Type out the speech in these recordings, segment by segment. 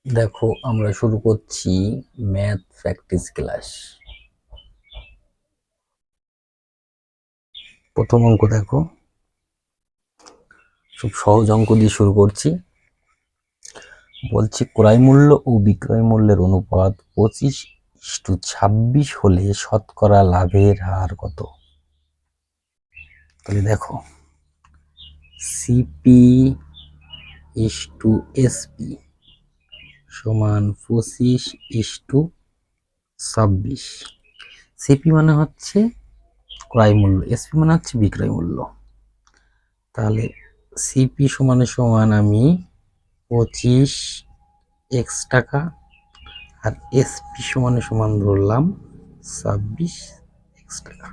দেখো, আমরা শুরু করছি ম্যাথ প্র্যাকটিস ক্লাস। প্রথম অঙ্ক দেখো, খুব সহজ অঙ্ক দিয়ে শুরু করছি। বলছি ক্রয় মূল্য ও বিক্রয় মূল্যের অনুপাত 25:26 হলে শতকরা লাভের হার কত? তাহলে দেখো, সিপি ইস্টু এসপি সমান 25:26। সিপি মানে হচ্ছে ক্রয় মূল্য, এসপি মানে হচ্ছে বিক্রয় মূল্য। তাহলে সিপি সমান সমান আমি 25 টাকা আর এসপি সমান সমান ধরলাম 26 টাকা।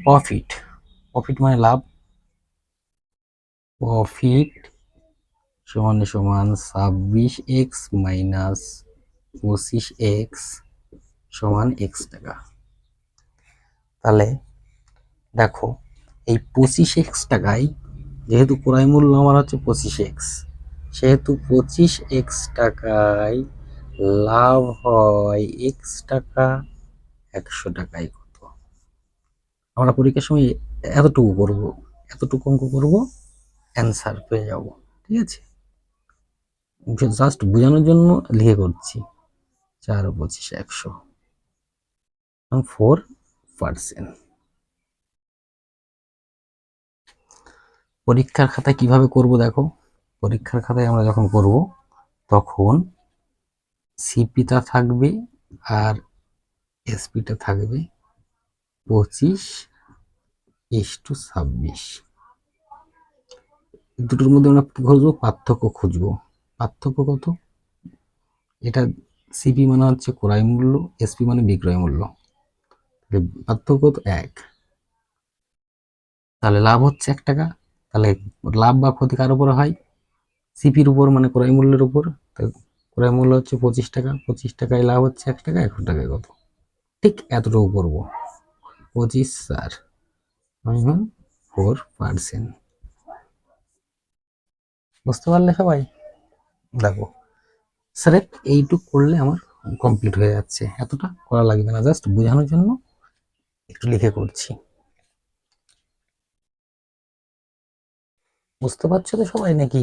প্রফিট, প্রফিট মানে লাভ, প্রফিট সমান সমান 26x মাইনাস 25x সমান x টাকা। তাহলে দেখো, এই 25x টাকায় যেহেতু ক্রয় মূল্য আমার হচ্ছে 25x, সেহেতু 25x টাকায় লাভ হয় x টাকা। 100 টাকায় কত? আমরা পরীক্ষার সময় এতটুকু করব, এতটুকু অঙ্ক করব, অ্যান্সার পেয়ে যাব। ঠিক আছে, জাস্ট বোঝানোর জন্য লিখে করছি। 4 ও 25 100, 4%। পরীক্ষার খাতায় কিভাবে করব দেখো, পরীক্ষার খাতায় আমরা যখন করব তখন সিপিটা থাকবে আর এসপিটা থাকবে 25:26। দুটোর মধ্যে আমরা খুঁজবো পার্থক্য। পার্থক্য কত? এটা সিপি মানে হচ্ছে ক্রয় মূল্য, এসপি মানে বিক্রয় মূল্য। পার্থক্য তো 1। তাহলে লাভ হচ্ছে 1 টাকা। তাহলে লাভ বা ক্ষতি কার উপরে হয়? সিপির উপর, মানে ক্রয় মূল্যের উপর। ক্রয় মূল্য হচ্ছে 25 টাকা, 25 টাকায় লাভ হচ্ছে 1 টাকা, 100 টাকায় কত? ঠিক এতটুকু করবো। 25/4%। বুঝতে পারলে সবাই? দেখো স্যার, এইটুক করলে আমার কমপ্লিট হয়ে যাচ্ছে, এতটা করা লাগবে না, জাস্ট বোঝানোর জন্য একটু লিখে করছি। বুঝতে পারছো তো সবাই নাকি?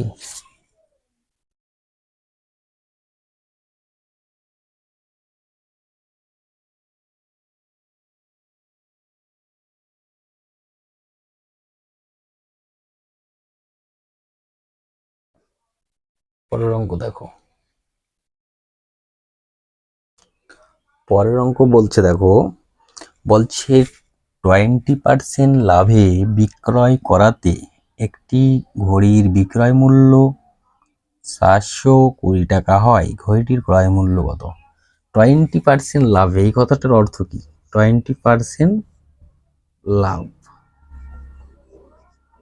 পরের অঙ্ক দেখো, পরের অঙ্ক বলছে দেখো, বলছে 20% লাভে বিক্রয় করাতে একটি ঘড়ির বিক্রয় মূল্য 420 টাকা হয়, ঘড়িটির ক্রয় মূল্য কত? 20% লাভে, এই কথাটার অর্থ কি? 20% লাভ,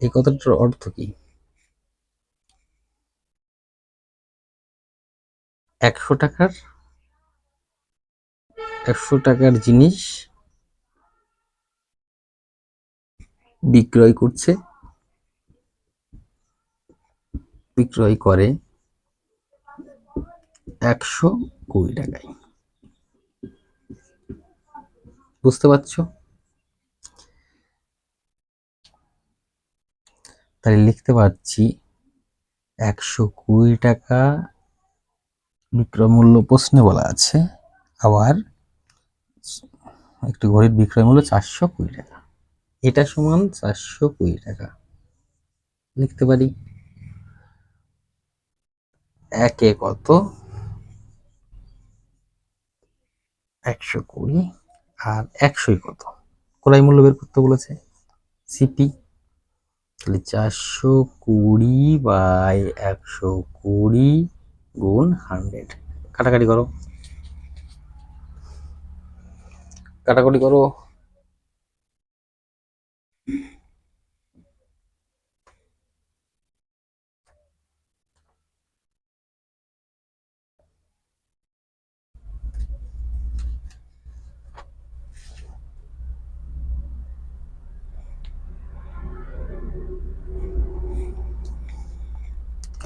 এই কথাটার অর্থ কি? 100 টাকার, 100 টাকার জিনিস বিক্রয় করছে, বিক্রয় করে 120 টাকায়। বুঝতে পারছো? তাহলে লিখতে পারছি 120 টাকা বিক্রয় মূল্য প্রশ্নে বলা আছে, আবার একটি ঘড়ির বিক্রয় মূল্য 420 টাকা। এটা সমান 420 টাকা লিখতে পারি। একে কত? 120, আর 100 কত? ক্রয় মূল্য বের করতে বলেছে, সিপি। তাহলে 420/120 গুণ 100। কাটাকাটি করো, কাটাকাটি করো।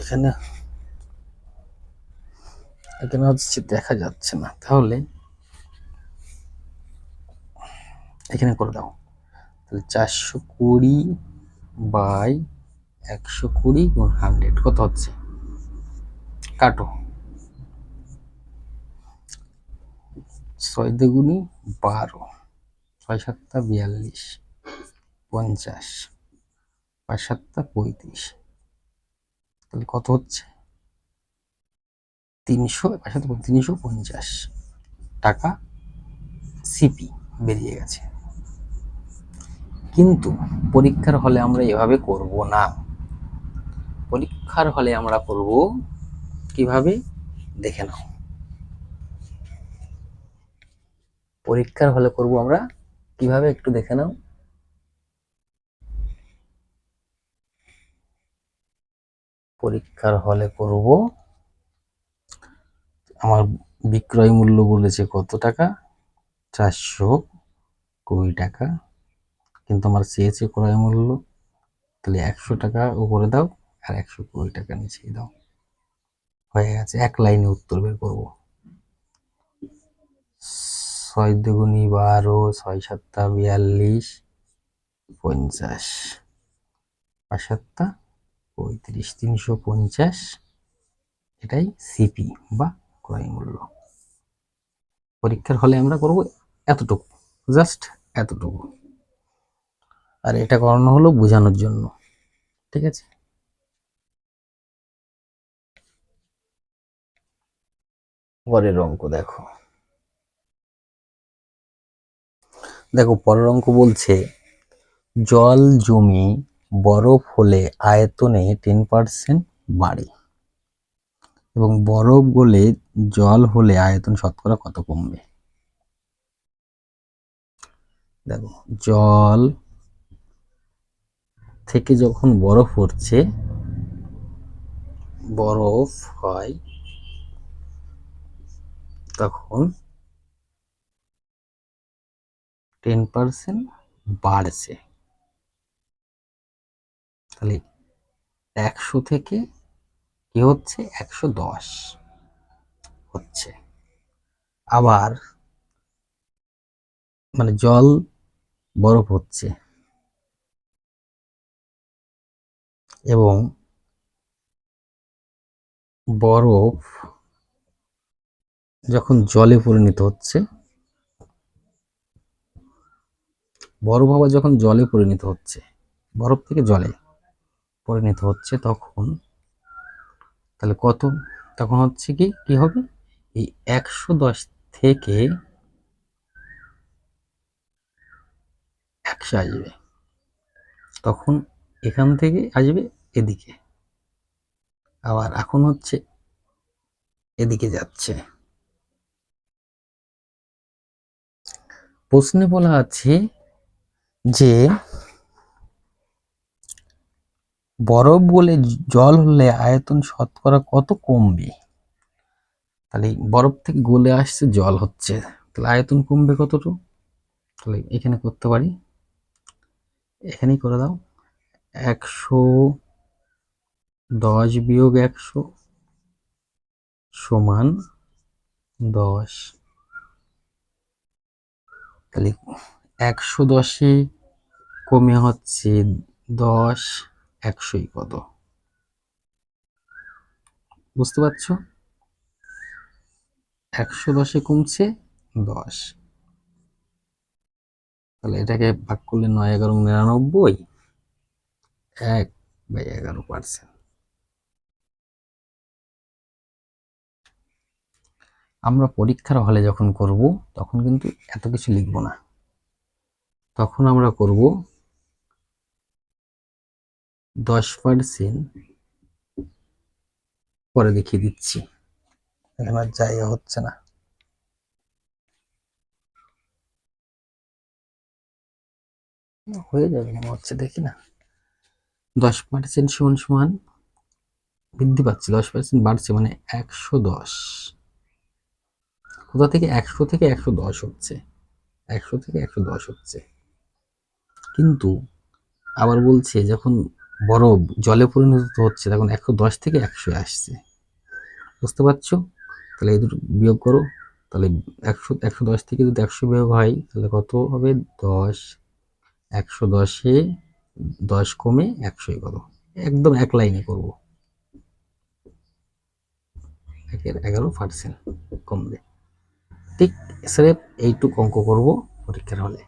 এখানে এখানে হচ্ছে দেখা যাচ্ছে না, তাহলে এখানে করে দাও। তাহলে 420 বাই 120 গুণ 100 কত হচ্ছে? কাটো। 6 দুগুণি 12, 6 7 42, 50, 5 7 35, তাহলে কত হচ্ছে? 350 টাকা সিপি বেরিয়ে গেছে। কিন্তু পরীক্ষার হলে আমরা এভাবে করব না। পরীক্ষার হলে আমরা করব কিভাবে, দেখে নাও। পরীক্ষার হলে করব আমরা কিভাবে, একটু দেখে নাও। পরীক্ষার হলে করব, আমার বিক্রয় মূল্য বলেছে কত টাকা? 420 টাকা, কিন্তু আমার চেয়েছে ক্রয় মূল্য, তাহলে 100 টাকা উপরে দাও আর 120 টাকা নিচে দাও, হয়ে গেছে। এক লাইনে উত্তর বের করবো। 6 দুগুণি 12, 6 7 42, 50, 5 7 35, 350, এটাই সিপি বা ক্রয় মূল্য। পরীক্ষার হলে আমরা করব এতটুকু, জাস্ট এতটুকু। আর এটা করানো হলো বোঝানোর জন্য, ঠিক আছে। পরের অঙ্ক দেখো। দেখো পরের অঙ্ক বলছে জল জমে বরফ হলে আয়তনে 10% বাড়ে এবং বরফ গলে জল হলে আয়তন শতকরা কত কমবে? দেখো, জল থেকে যখন বরফ পড়ছে, বরফ হয়, তখন 10% বাড়ছে। তাহলে 100 থেকে কি হচ্ছে? 110 হচ্ছে। আবার মানে জল বরফ হচ্ছে এবং বরফ যখন জলে পরিণত হচ্ছে, বরফ আবার যখন জলে পরিণত হচ্ছে, বরফ থেকে জলে পরিণত হচ্ছে, তখন তাহলে কত? তখন হচ্ছে কি কি হবে? এই 110 থেকে 100 আসবে, তখন এখান থেকে আসবে এদিকে, আবার এখন হচ্ছে এদিকে যাচ্ছে। প্রশ্নে বলা আছে যে বরফ গলে জল হলে আয়তন শতকরা কত কমবে? তাহলে বরফ থেকে গলে আসছে, জল হচ্ছে, তাহলে আয়তন কমবে কতটুকু? তাহলে এখানে করতে পারি, এখানেই করে দাও। 110 বিয়োগ 100 সমান 10। তাহলে 110-এ কমে হচ্ছে 10, 100ই কত? বুঝতে পারছো? 110-এ কমছে 10, তাহলে এটাকে ভাগ করলে 9 11 99, 1/11%। আমরা পরীক্ষার হলে যখন করব তখন কিন্তু এত কিছু লিখব না, তখন আমরা করব 10%, পরে দেখিয়ে দিচ্ছি, এখানে আর জায়গা হচ্ছে না। হয়ে যাবে মনে হচ্ছে, দেখি না। 10% সমান সমান বৃদ্ধি পাচ্ছে, 10% বাড়ছে, মানে 110। কোথা থেকে? 100 থেকে 110 হচ্ছে, 100 থেকে 110 হচ্ছে। কিন্তু আবার বলছে যখন বরফ জলে পরিণত হচ্ছে তখন 110 থেকে 100 আসছে। বুঝতে পারছো? তাহলে এই দুটো বিয়োগ করো, তাহলে 110 থেকে যদি 100 বিয়োগ হয় তাহলে কত হবে? 10। 110-এ 10 কমে 100 কত? একদম এক লাইনে করবো, 11% কমবে। ঠিক স্রেফ এইটুক অঙ্ক করবো পরীক্ষার হলে।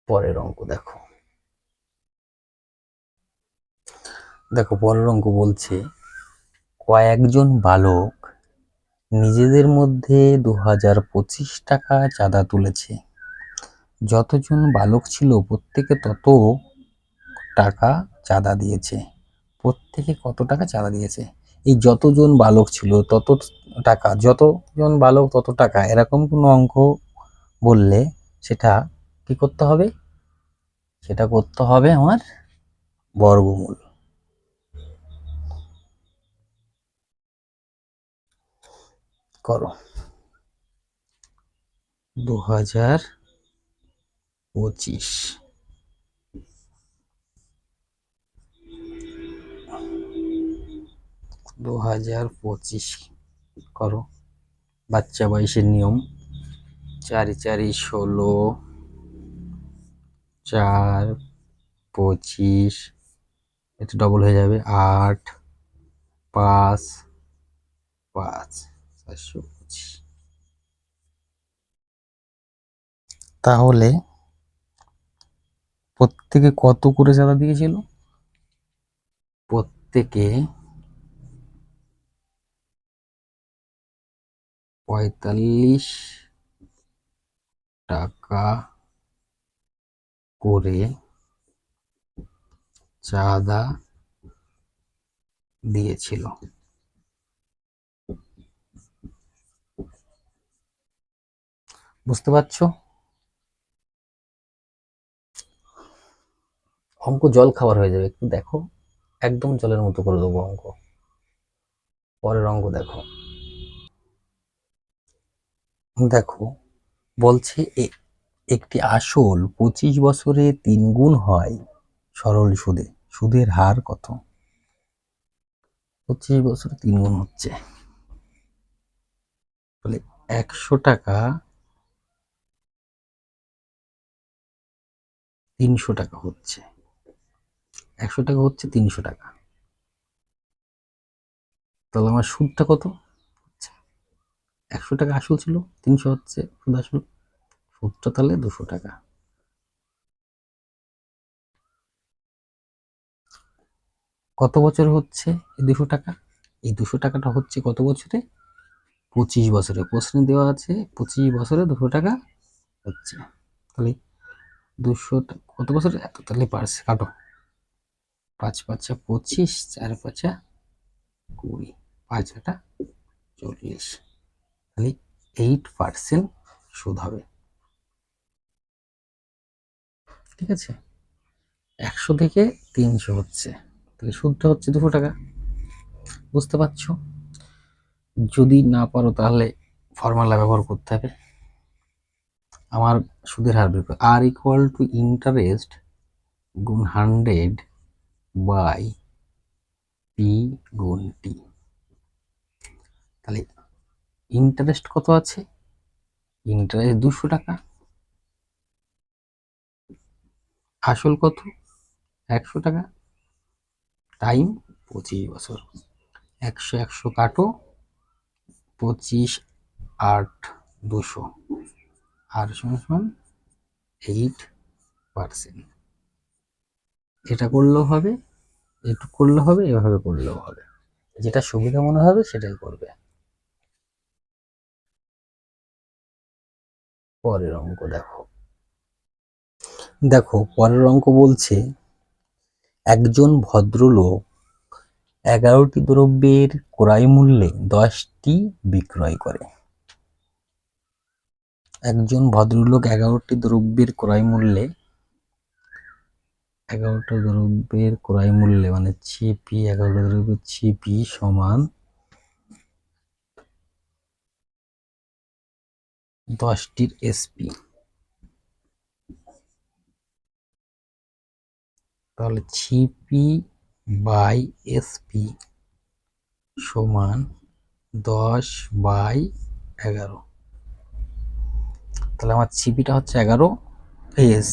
পরের অঙ্ক দেখো, পরের অঙ্ক বলছে কয়েকজন বালক নিজেদের মধ্যে 2025 টাকা চাঁদা তুলেছে। যতজন বালক ছিল প্রত্যেকে তত টাকা চাঁদা দিয়েছে। প্রত্যেকে কত টাকা চাঁদা দিয়েছে? এই যতজন বালক ছিল তত টাকা, যতজন বালক তত টাকা, এরকম কোনো অঙ্ক বললে সেটা কি করতে হবে? সেটা করতে হবে আমার বর্গমূল। করো। 2025 করো। বাচ্চা বয়সের নিয়ম, 4 4 16, 4 25, এটা ডবল হয়ে যাবে 8, 5 5 425। তাহলে প্রত্যেকে কত করে চাঁদা দিয়েছিল? প্রত্যেকে 45 টাকা করে চাঁদা দিয়েছিল। বুঝতে পারছো? অঙ্ক জল খাবার হয়ে যাবে, একটু দেখো, একদম জলের মতো করে দেবো অঙ্ক। পরের অঙ্ক দেখো, বলছে একটি আসল 25 বছরে 3 গুণ হয় সরল সুদে, সুদের হার কত? 25 বছরে 3 গুণ হচ্ছে, তাহলে 100 টাকা 300 টাকা হচ্ছে, 100 টাকা হচ্ছে 300 টাকা। তাহলে আমার সুদটা কত? 100 টাকা আসল ছিল, 300 হচ্ছে সুদ আসল, সুদটা তাহলে 200 টাকা। কত বছর হচ্ছে এই 200 টাকা? এই 200 টাকাটা হচ্ছে কত বছরে? 25 বছরে। প্রশ্নে দেওয়া আছে 25 বছরে 200 টাকা হচ্ছে, তাহলে 200 কত বছরে এত, তাহলে পারছে কাটো, 5 5 25, 4 5 20, 5 40, তাহলে 8% সুদ হবে। ঠিক আছে, 100 থেকে 300 হচ্ছে, তাহলে সুদটা হচ্ছে 200 টাকা। বুঝতে পারছো? যদি না পারো তাহলে ফর্মুলা ব্যবহার করতে হবে। আমার সুদের হার বের করে, আর ইকুয়াল টু ইন্টারেস্ট গুণ 100 বাই পি গুণ টি। তাহলে ইন্টারেস্ট কত আছে? ইন্টারেস্ট 200 টাকা, আসল কত? 100 টাকা, টাইম 25 বছর। 100 100 কাটো, 25 8 200, আর সমান 8%। এটা করলেও হবে, একটু করলে হবে, এভাবে করলেও হবে, যেটা সুবিধা মনে হবে সেটাই করবে। পরের অঙ্ক পরের অঙ্ক বলছে একজন ভদ্রলোক 11টি দ্রব্যের ক্রয় মূল্যে 10টি বিক্রয় করে। একজন ভদ্রলোক 11টি দ্রব্যের ক্রয় মূল্যে, 11টা দ্রব্যের ক্রয় মূল্যে মানে সিপি, 11টা দ্রব্যের সিপি সমান 10টির এসপি। তাহলে সিপি বাই এসপি সমান 10/11। তাহলে আমার সিপিটা হচ্ছে 11,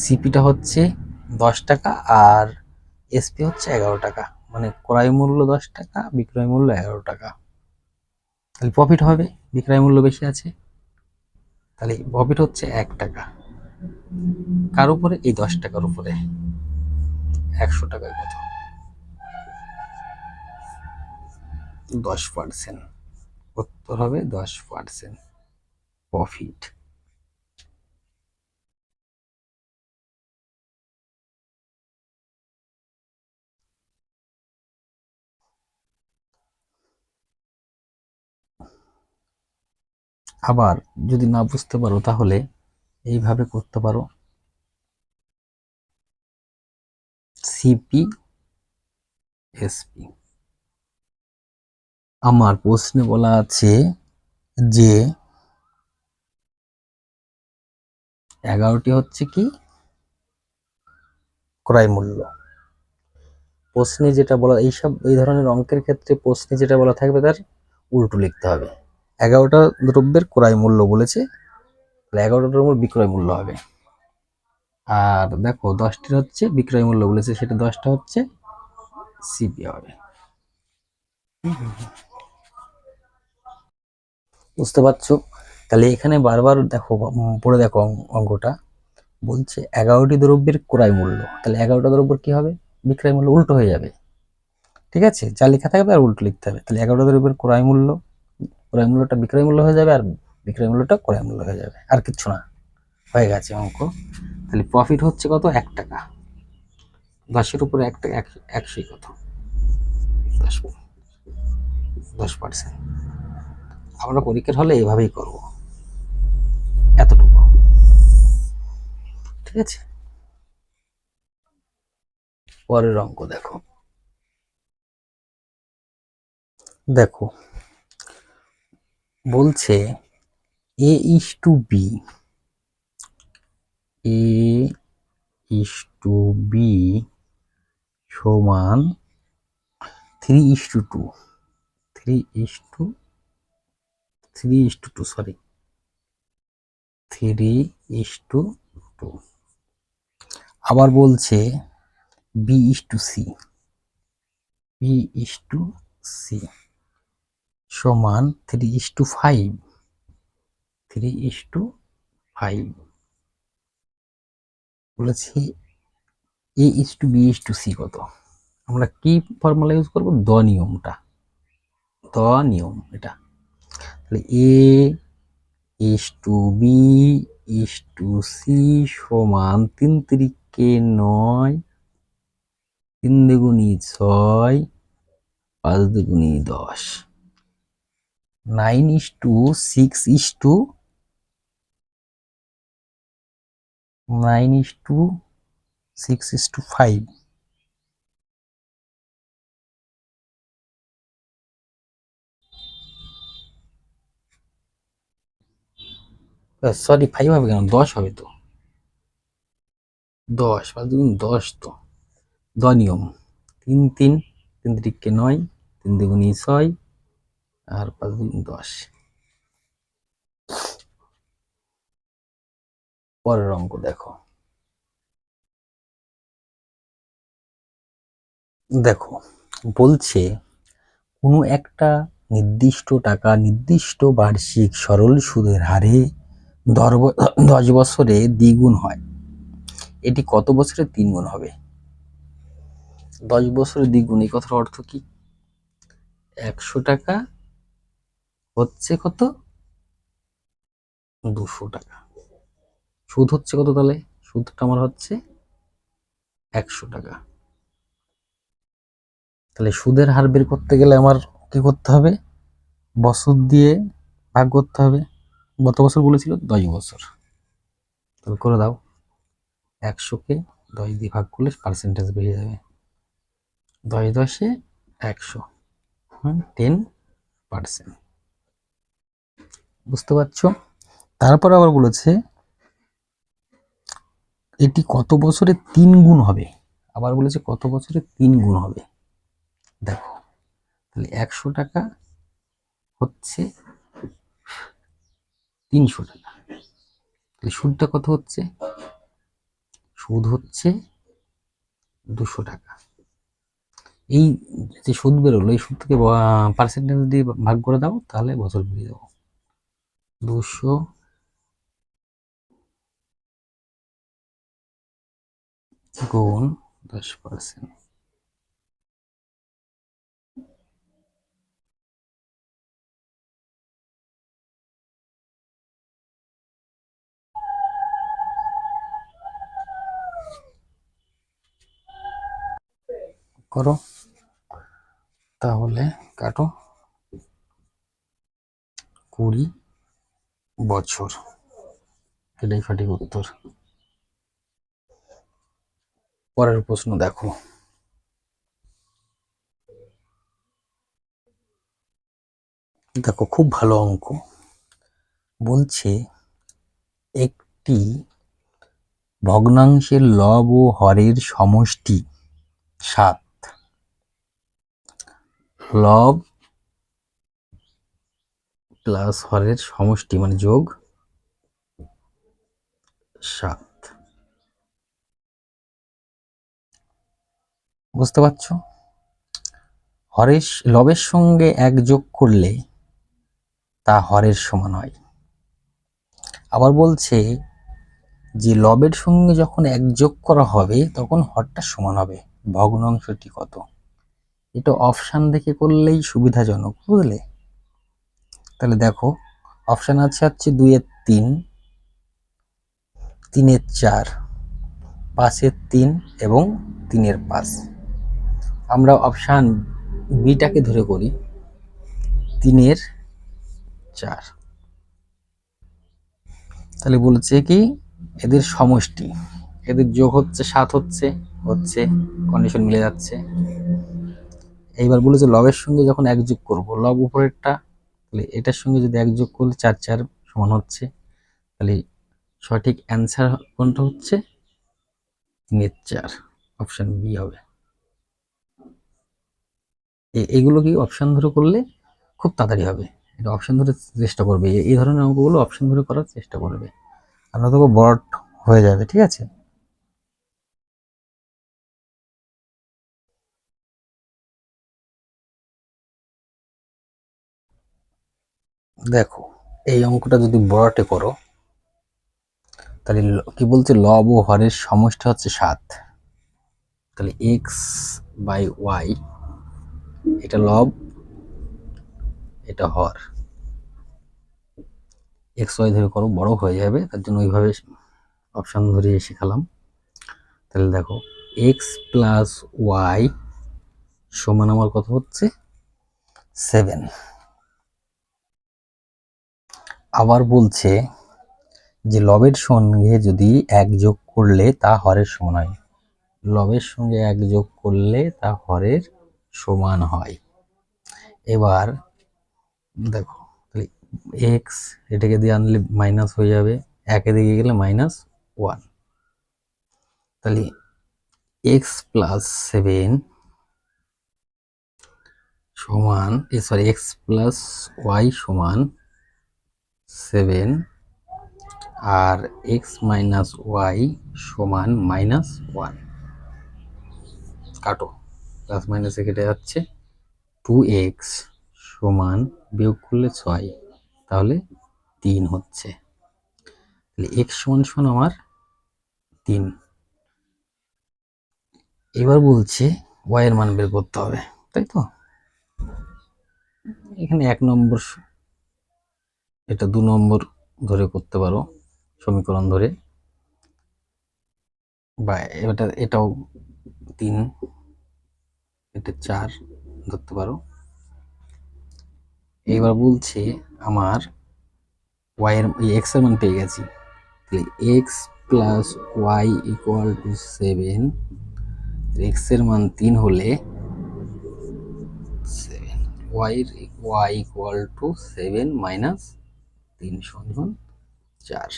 সিপিটা হচ্ছে 10 টাকা আর এসপি হচ্ছে 11 টাকা, মানে ক্রয় মূল্য 10 টাকা, বিক্রয় মূল্য 11 টাকা। তাহলে প্রফিট হবে, বিক্রয় মূল্য বেশি আছে, তাহলে প্রফিট হচ্ছে 1 টাকা। কার উপরে? এই 10 টাকার উপরে। 100 টাকায় কত? 10%। উত্তর হবে 10% প্রফিট। আবার যদি না বুঝতে পারো তাহলে এইভাবে করতে পারো, সিপি এসপি। আমার প্রশ্নে বলা আছে যে 11টি হচ্ছে কি ক্রয় মূল্য। প্রশ্নে যেটা বলা, এই ধরনের অঙ্কের ক্ষেত্রে প্রশ্নে যেটা বলা থাকবে তার উল্টো লিখতে হবে। 11টা দ্রব্যের ক্রয় মূল্য বলেছে, তাহলে 11টা দ্রব্যের বিক্রয় মূল্য হবে। আর দেখো 10টির হচ্ছে বিক্রয় মূল্য বলেছে, সেটা 10টা হচ্ছে সিপি হবে। বুঝতে পারছো? তাহলে এখানে বারবার দেখো, পড়ে দেখো অঙ্কটা বলছে 11টি দ্রব্যের ক্রয় মূল্য, তাহলে 11টা দ্রব্যের কি হবে? বিক্রয় মূল্য। উল্টো হয়ে যাবে, ঠিক আছে? যা লেখা থাকবে আর উল্টো লিখতে হবে। তাহলে 11টা দ্রব্যের ক্রয় মূল্য, ক্রয় মূল্যটা বিক্রয় মূল্য হয়ে যাবে, আর বিক্রয় মূল্যটা ক্রয় মূল্য হয়ে যাবে, আর কিচ্ছু না। হয়ে গেছে অঙ্ক। তাহলে প্রফিট হচ্ছে কত? 1 টাকা। 10-এর উপরে 1 টাকা, 100 কত? 10%। আমরা পরীক্ষার হলে এভাবেই করব, এতটুকু, ঠিক আছে? পরের অঙ্ক দেখো। দেখো বলছে A is to B, A is to B সমান 3:2, 3:2, সরি 3:2। আবার বলছে B is to C, B is to C সমান 3:5, 3:5। বলেছি A is to B is to C কত? আমরা কি ফর্মুলা ইউজ করবো? দ নিয়মটা, দ নিয়ম এটা। তাহলে A is to B is to C সমান 3×9, 3×6, 5×10, 9:6, 9:6:5। সরি 5 হবে কেন? 10 হবে তো, 10, 5×10 তো। দ নিয়ম 3, 3×9, 3×6 আর 5×10। পরের অঙ্ক দেখো। দেখো বলছে কোনো একটা নির্দিষ্ট টাকা নির্দিষ্ট বার্ষিক সরল সুদের হারে 10 বছরে দ্বিগুণ হয়, এটি কত বছরে 3 গুণ হবে? 10 বছরে দ্বিগুণ, এই কথার অর্থ কি? 100 টাকা হচ্ছে কত? 200 টাকা। সুদ হচ্ছে কত? তাহলে সুদটা আমার হচ্ছে 100 টাকা। তাহলে সুদের হার বের করতে গেলে আমার কি করতে হবে? বছর দিয়ে ভাগ করতে হবে। গত বছর বলেছিল 10 বছর, তাহলে করে দাও। 100কে 10 দিয়ে ভাগ করলে পার্সেন্টেজ বেরিয়ে যাবে। 10 × 10 = 100, 10%। বুঝতে পারছো? তারপর আবার বলেছে এটি কত বছরে 3 গুণ হবে। আবার বলেছে কত বছরে 3 গুণ হবে। দেখো তাহলে 100 টাকা হচ্ছে 300 টাকা, তাহলে সুদটা কত হচ্ছে? সুদ হচ্ছে 200 টাকা। এই যে সুদ বেরোলো, এই সুদ থেকে পার্সেন্টেজ দিয়ে ভাগ করে দাও, তাহলে বছর বেরিয়ে যাবো। 200 গুণ 10%। করো তাহলে, কাটো। 20 বছর, এটাই সঠিক উত্তর। পরের প্রশ্ন দেখো। দেখো খুব ভালো অঙ্ক। বলছে একটি ভগ্নাংশের লব ও হরের সমষ্টি 7। লব প্লাস হরের সমষ্টি মানে যোগ 7। বুঝতে পারছো? লবের সঙ্গে 1 যোগ করলে তা হরের সমান হয়। আবার বলছে যে লবের সঙ্গে যখন 1 যোগ করা হবে তখন হরটা সমান হবে। ভগ্নাংশটি কত? এটা অপশান দেখে করলেই সুবিধাজনক, বুঝলে? তাহলে দেখো অপশান হচ্ছে 2 এর 3, 3 এর 4, 5 এর 3 এবং 3 এর 5। আমরা অপশান বিটাকে ধরে করি, 3 এর 4। তাহলে বলছে কি এদের সমষ্টি, এদের যোগ হচ্ছে 7 হচ্ছে কন্ডিশন মিলে যাচ্ছে। এইবার বলেছে লবের সঙ্গে যখন 1 যোগ করব, লব উপরেরটা, তাহলে এটার সঙ্গে যদি 1 যোগ করলে 4 4 সমান হচ্ছে। তাহলে সঠিক অ্যান্সার কোনটা হচ্ছে? 3 এর 4, অপশন বি হবে। এগুলো কি অপশন ধরে করলে খুব তাড়াতাড়ি হবে। এটা অপশন ধরে চেষ্টা করবে, এই ধরনের অঙ্কগুলো অপশন ধরে করার চেষ্টা করবে, আমরা তো বড় হয়ে যাবে। ঠিক আছে, দেখো এই অঙ্কটা যদি বড়টে করো, তাহলে কি বলছে লব ও হরের সমষ্টি হচ্ছে 7। তাহলে এক্স বাই ওয়াই, এটা লব এটা হর, এক্স ওয়াই ধরে করো, বড় হয়ে যাবে, তার জন্য ওইভাবে অপশান ধরিয়ে শেখালাম। তাহলে দেখো এক্স প্লাস ওয়াই সমান আমার কত হচ্ছে? 7। আবার বলছে যে লবের সঙ্গে যদি 1 যোগ করলে তা হরের সমান হয়। লবের সঙ্গে 1 যোগ করলে তা হরের সমান হয়। এবার দেখো তাহলে এক্স এটাকে দিয়ে আনলে মাইনাস হয়ে যাবে, 1 দিকে গেলে -1। তাহলে এক্স প্লাস 7 সমান, সরি, এক্স প্লাস ওয়াই সমান 7 আর এক্স মাইনাস ওয়াই সমান -1। কাটো, প্লাস মাইনাসে কেটে যাচ্ছে। 2x সমান, বিয়োগ করলে 6, তাহলে 3 হচ্ছে। তাহলে এক্স সমান সমান আমার 3। এবার বলছে ওয়াই এর মান বের করতে হবে, তাই তো? এখানে 1 নম্বর, এটা 2 নম্বর ধরে করতে পারো সমীকরণ ধরে, বা এটাও 3, এটা 4 ধরতে পারো। এইবার বলছে আমার ওয়াই এর এক্স এর মান পেয়ে গেছি, তাহলে x plus y equal to 7, x এর মান 3 হলে 7, ওয়াই ইকুয়াল টু 7 মাইনাস 3 সমান 4,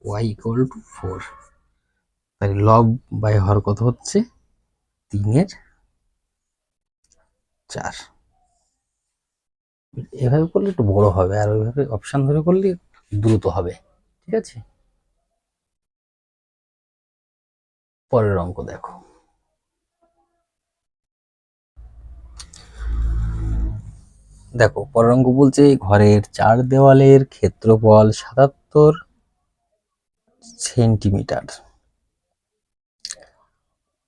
ওয়াই ইকুয়াল টু 4। তাহলে লব বাই হর কত হচ্ছে? 3/4। এভাবে করলে একটু বড় হবে, আর ওইভাবে অপশন ধরে করলে দ্রুত হবে। ঠিক আছে, পরের অঙ্ক দেখো। দেখো পরের অঙ্ক বলছে ঘরের 4 দেওয়ালের ক্ষেত্রফল 77 সেন্টিমিটার,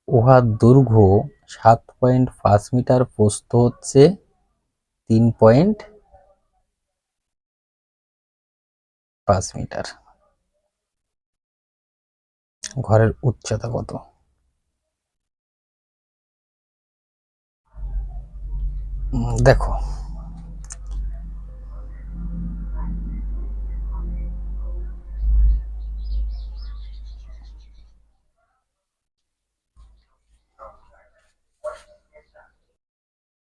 উহার দৈর্ঘ্য 7.5 মিটার, প্রস্থ হচ্ছে 3.5 মিটার। ঘরের উচ্চতা কত? দেখো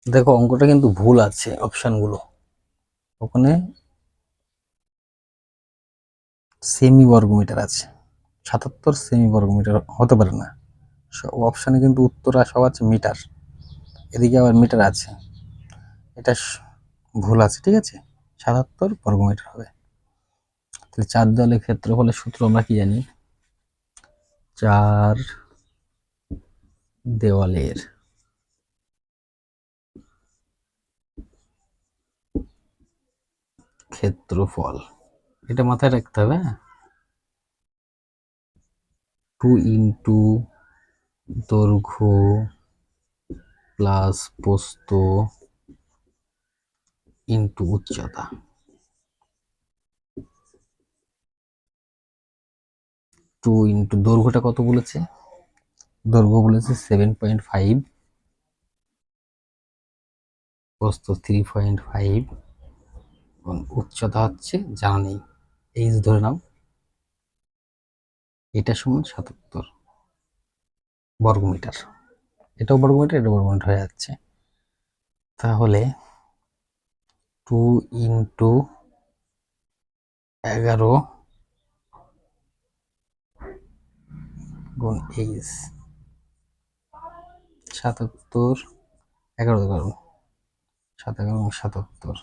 দেখো অঙ্কটা কিন্তু ভুল আছে, অপশনগুলো ওখানে সেমি বর্গমিটার আছে, 77 সেমি বর্গমিটার হতে পারে না। অপশানে কিন্তু উত্তর সব আছে মিটার, এদিকে আবার মিটার আছে, এটা ভুল আছে। ঠিক আছে, 77 বর্গমিটার হবে। তাহলে 4 দেওয়ালের ক্ষেত্রফলের সূত্র আমরা কি জানি? 4 দেওয়ালের ক্ষেত্রফল, এটা মাথায় রাখতে হবে। 2 ইন্টু দৈর্ঘ্য প্লাস প্রস্থ ইন্টু উচ্চতা। 2 ইন্টু দৈর্ঘ্যটা কত বলেছে? দৈর্ঘ্য বলেছে 7.5, প্রস্থ 3.5, এবং উচ্চতা হচ্ছে জানা নেই, এইচ ধরে নাও। এটা সমান 77 বর্গমিটার। এটাও বর্গমিটার, এটা বর্গমিটার হয়ে যাচ্ছে। তাহলে 2 ইন্টু 11 গুণ এইচ, 77, 11 77,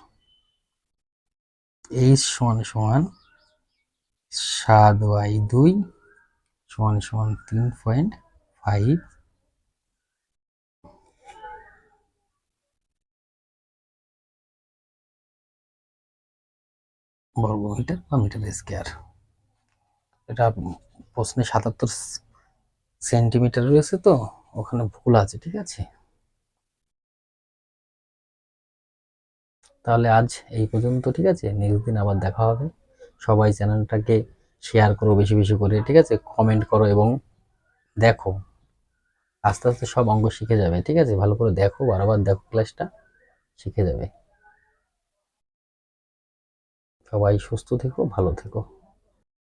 এইচ সমান সমান 7/2 সমান সমান 3.5 বর্গমিটার বা মিটার স্কয়ার। এটা প্রশ্নে 77 সেন্টিমিটার রয়েছে, তো ওখানে ভুল আছে। ঠিক আছে, তাহলে আজ এই পর্যন্ত। ঠিক আছে, নেক্সট দিন আবার দেখা হবে। সবাই চ্যানেলটাকে শেয়ার করো বেশি বেশি করে। ঠিক আছে, কমেন্ট করো এবং দেখো, আস্তে আস্তে সব অঙ্ক শিখে যাবে। ঠিক আছে, ভালো করে দেখো, বারবার দেখো, ক্লাসটা শিখে যাবে। সবাই সুস্থ থেকো, ভালো থেকো।